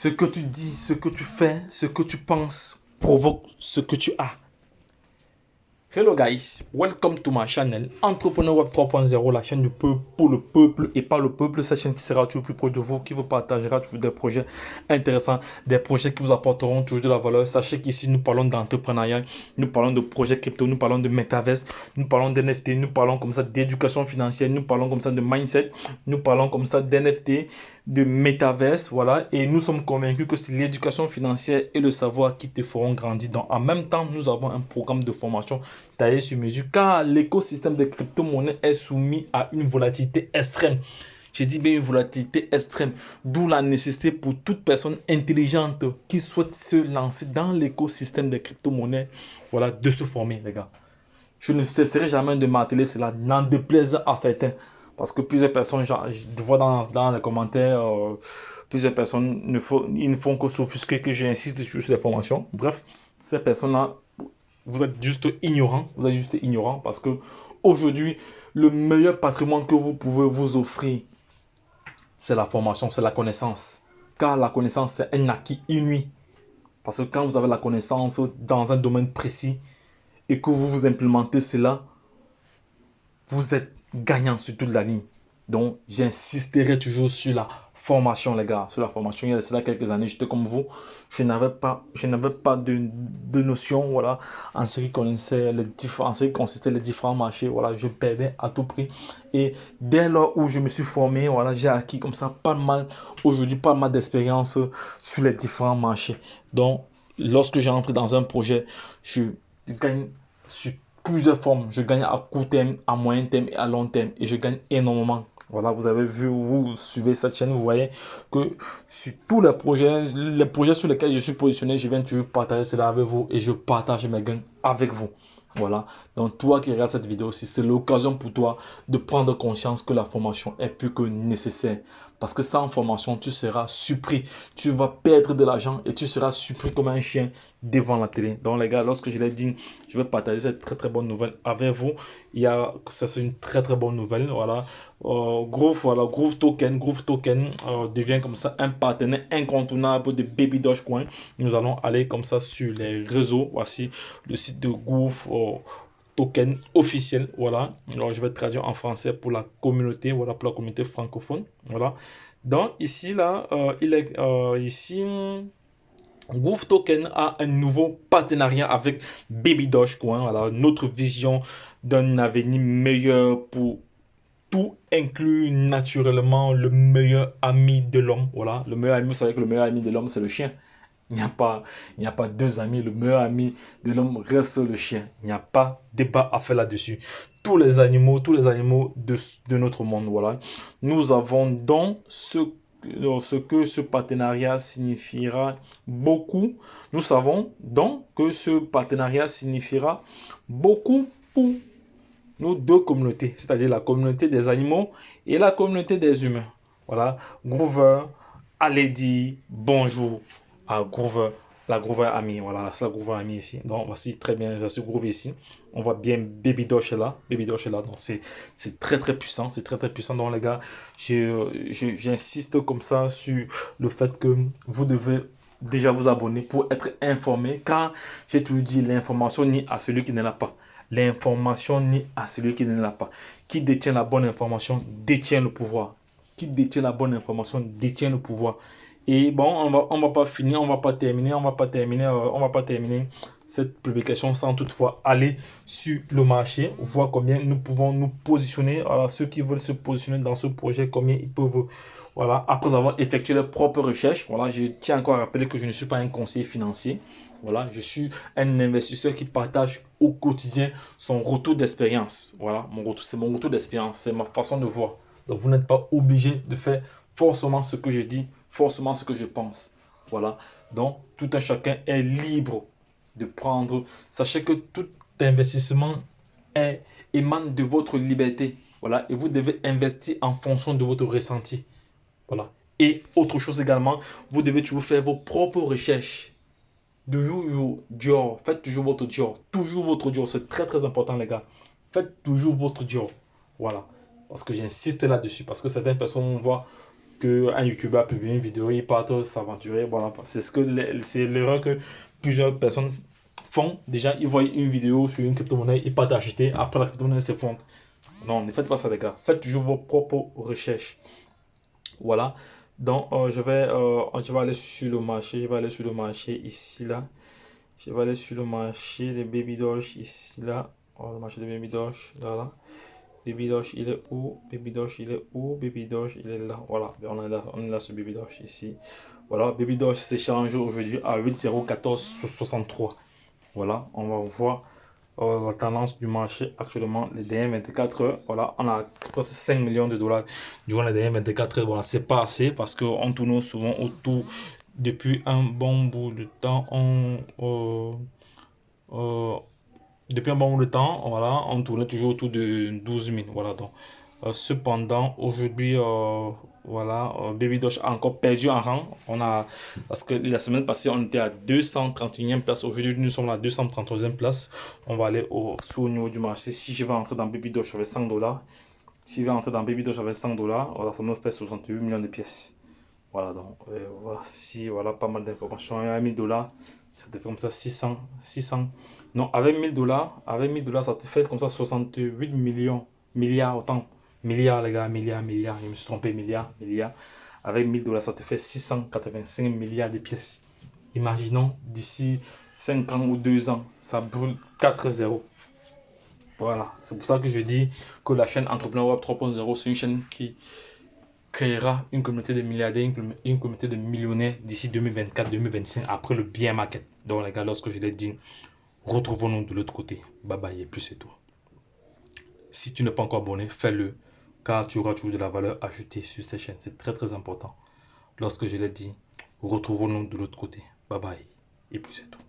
Ce que tu dis, ce que tu fais, ce que tu penses provoque ce que tu as. Hello guys, welcome to my channel Entrepreneur Web 3.0, la chaîne du peuple pour le peuple et pas le peuple. Cette chaîne qui sera toujours plus proche de vous, qui vous partagera toujours des projets intéressants, des projets qui vous apporteront toujours de la valeur. Sachez qu'ici nous parlons d'entrepreneuriat, nous parlons de projets crypto, nous parlons de metaverse, nous parlons d'NFT, nous parlons comme ça d'éducation financière, nous parlons comme ça de mindset, nous parlons comme ça d'NFT, de metaverse, voilà. Et nous sommes convaincus que c'est l'éducation financière et le savoir qui te feront grandir. Donc en même temps, nous avons un programme de formation taillé sur mesure car l'écosystème des crypto-monnaies est soumis à une volatilité extrême. J'ai dit bien une volatilité extrême, d'où la nécessité pour toute personne intelligente qui souhaite se lancer dans l'écosystème des crypto-monnaies, voilà, de se former, les gars. Je ne cesserai jamais de marteler cela, n'en déplaise à certains. Parce que plusieurs personnes, je vois dans les commentaires, plusieurs personnes ils ne font que s'offusquer que j'insiste sur les formations. Bref, ces personnes-là, vous êtes juste ignorants. Vous êtes juste ignorants parce que aujourd'hui, le meilleur patrimoine que vous pouvez vous offrir, c'est la formation, c'est la connaissance. Car la connaissance, c'est un acquis inouï. Parce que quand vous avez la connaissance dans un domaine précis et que vous vous implémentez cela, vous êtes gagnant sur toute la ligne. Donc, j'insisterai toujours sur la formation, les gars. Sur la formation, il y a cela quelques années, j'étais comme vous. Je n'avais pas de notion, voilà, en ce qui connaissait en ce qui consistait les différents marchés. Voilà, je perdais à tout prix. Et dès lors où je me suis formé, voilà, j'ai acquis comme ça pas mal, aujourd'hui, pas mal d'expérience sur les différents marchés. Donc, lorsque j'entre dans un projet, je gagne sur plusieurs formes. Je gagne à court terme, à moyen terme et à long terme. Et je gagne énormément. Voilà, vous avez vu, vous suivez cette chaîne, vous voyez que sur tous les projets sur lesquels je suis positionné, je viens toujours partager cela avec vous et je partage mes gains avec vous. Voilà, donc toi qui regardes cette vidéo aussi, c'est l'occasion pour toi de prendre conscience que la formation est plus que nécessaire. Parce que sans formation, tu seras surpris, tu vas perdre de l'argent et tu seras surpris comme un chien devant la télé. Donc les gars, lorsque je l'ai dit, je vais partager cette très bonne nouvelle avec vous. Ça c'est une très bonne nouvelle, voilà. Groove Token devient comme ça un partenaire incontournable de Baby Dogecoin. Nous allons aller comme ça sur les réseaux. Voici le site de Groove Token officiel, voilà. Alors je vais traduire en français pour la communauté, voilà, pour la communauté francophone, voilà. Donc ici là, ici Groove Token a un nouveau partenariat avec Baby Dogecoin, voilà, notre vision d'un avenir meilleur pour tout inclut naturellement le meilleur ami de l'homme. Voilà, le meilleur ami, vous savez que le meilleur ami de l'homme, c'est le chien. Il n'y a pas deux amis. Le meilleur ami de l'homme reste le chien. Il n'y a pas débat à faire là-dessus. Tous les animaux de notre monde, voilà. Nous avons donc ce que ce partenariat signifiera beaucoup. Nous savons donc que ce partenariat signifiera beaucoup pour nos deux communautés, c'est-à-dire la communauté des animaux et la communauté des humains. Voilà, Groover, allez dire bonjour à Groover, la Groover Ami. Voilà, c'est la Groover Ami ici. Donc, voici très bien, je suis Groove ici. On voit bien Baby Doge là. Baby Doge là. Donc, c'est très puissant. C'est très puissant. Donc, les gars, j'insiste comme ça sur le fait que vous devez déjà vous abonner pour être informé. Car j'ai toujours dit, l'information ni à celui qui ne l'a pas. L'information ni à celui qui ne l'a pas. Qui détient la bonne information détient le pouvoir. Qui détient la bonne information détient le pouvoir. Et bon, on va pas finir, on va pas terminer cette publication sans toutefois aller sur le marché, voir combien nous pouvons nous positionner. Alors, ceux qui veulent se positionner dans ce projet, combien ils peuvent, voilà, après avoir effectué leurs propres recherches. Voilà, je tiens encore à rappeler que je ne suis pas un conseiller financier. Voilà, je suis un investisseur qui partage au quotidien son retour d'expérience. Voilà, c'est mon retour d'expérience, c'est ma façon de voir. Donc, vous n'êtes pas obligé de faire forcément ce que je dis, forcément ce que je pense. Voilà, donc tout un chacun est libre de prendre. Sachez que tout investissement émane de votre liberté. Voilà, et vous devez investir en fonction de votre ressenti. Voilà. Et autre chose également, vous devez toujours faire vos propres recherches. Do you job. Faites toujours votre job. Toujours votre job. C'est très important, les gars. Faites toujours votre job. Voilà. Parce que j'insiste là-dessus. Parce que certaines personnes vont voir qu'un YouTuber publie une vidéo, il part s'aventurer. Voilà, c'est l'erreur que plusieurs personnes font. Déjà, ils voient une vidéo sur une crypto-monnaie, ils partent acheter. Après, la crypto-monnaie s'effondre. Non, ne faites pas ça, les gars. Faites toujours vos propres recherches. Voilà. Donc, je vais aller sur le marché. Je vais aller sur le marché ici, là. Je vais aller sur le marché des Baby Doge ici, là. Oh, le marché des Baby Doge, là, là. Baby Doge, il est où? Baby Doge, il est où? Baby Doge, il est là. Voilà, on est là sur Baby Doge ici. Voilà, Baby Doge s'échange aujourd'hui à 8,01463. Voilà, on va voir la tendance du marché actuellement, les dernières 24 heures. Voilà, on a presque 5 millions de dollars durant les dernières 24 heures. Voilà, c'est pas assez parce qu'on tourne souvent autour depuis un bon bout de temps. Euh, Depuis un bon bout de temps, voilà, on tournait toujours autour de 12 000. Voilà, donc, cependant, aujourd'hui, voilà, Baby Doge a encore perdu en rang. Parce que la semaine passée, on était à 231e place. Aujourd'hui, nous sommes à 233e place. On va aller au niveau du marché. Si je vais entrer dans Baby Doge avec 100 $, si je vais entrer dans Baby Doge avec 100 $, voilà, ça me fait 68 millions de pièces. Voilà, donc, voici, voilà, pas mal d'informations. À 1000 $, ça te fait comme ça 600. Non, avec 1000 $, ça te fait comme ça 68 millions, milliards, autant. Milliards, les gars, milliards. Je me suis trompé, milliards. Avec 1000 $, ça te fait 685 milliards de pièces. Imaginons, d'ici 5 ans ou 2 ans, ça brûle 4 zéros. Voilà, c'est pour ça que je dis que la chaîne Entrepreneur Web 3.0, c'est une chaîne qui créera une communauté de milliardaires, une communauté de millionnaires d'ici 2024-2025 après le bear market. Donc les gars, lorsque je l'ai dit, retrouvons-nous de l'autre côté. Bye bye et plus c'est tout. Si tu n'es pas encore abonné, fais-le car tu auras toujours de la valeur ajoutée sur cette chaîne. C'est très très important. Lorsque je l'ai dit, retrouvons-nous de l'autre côté. Bye bye et plus c'est tout.